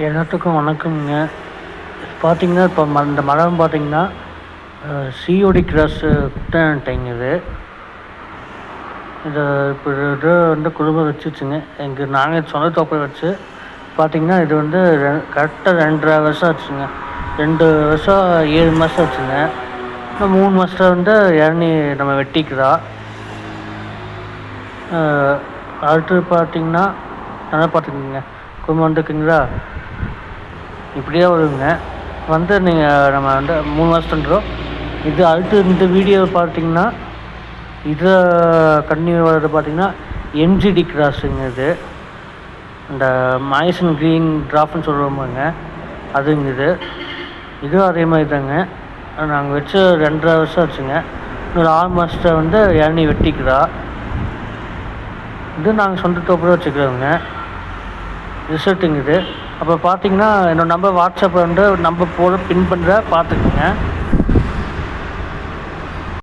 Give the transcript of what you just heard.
எல்லாத்துக்கும் வணக்கம்ங்க. பார்த்தீங்கன்னா, இப்போ இந்த மரம் பார்த்தீங்கன்னா, சிஓடி கிராஸு குட்டன்டைங்க இது. இத இப்போ இது வந்து குடும்பம் வச்சுச்சுங்க. நாங்கள் சொந்த தோப்பை வச்சு பார்த்தீங்கன்னா, இது வந்து கரெக்டாக 2½ வருஷம் ஆச்சுங்க. 2 வருஷம் 7 மாதம் ஆச்சுங்க. இன்னும் 3 மாதத்துல வந்து இளநீ நம்ம வெட்டிக்கலாம். அடுத்து பார்த்தீங்கன்னா, நல்லா பார்த்துக்குங்க. குடும்பம் வந்துருக்குங்களா? இப்படியே வருங்க. வந்து நம்ம வந்து 3 மாதத்துன்றோம். இது அடுத்து இந்த வீடியோ பார்த்தீங்கன்னா, இதில் கன்டினியூ வர்றது பார்த்தீங்கன்னா, எம்ஜிடி கிராஸுங்க இது. இந்த மாய்சன் க்ரீன் டிராஃப்ட்னு சொல்லுவோமுங்க, அதுங்க இது. இதுவும் அதே மாதிரி தாங்க. நாங்கள் வச்சு 2½ வருஷம் ஆச்சுங்க. இன்னொரு 6 மாதத்துல வந்து இளநீ வெட்டிக்கலாம். இது நாங்கள் சொந்த தோப்பில் வச்சுக்கிறோங்க. ரிசல்ட்டுங்க இது. அப்போ பார்த்தீங்கன்னா, என்னோடய நம்பர் வாட்ஸ்அப்பில் வந்து நம்பர் போட பின் பண்ணுற பார்த்துக்குங்க.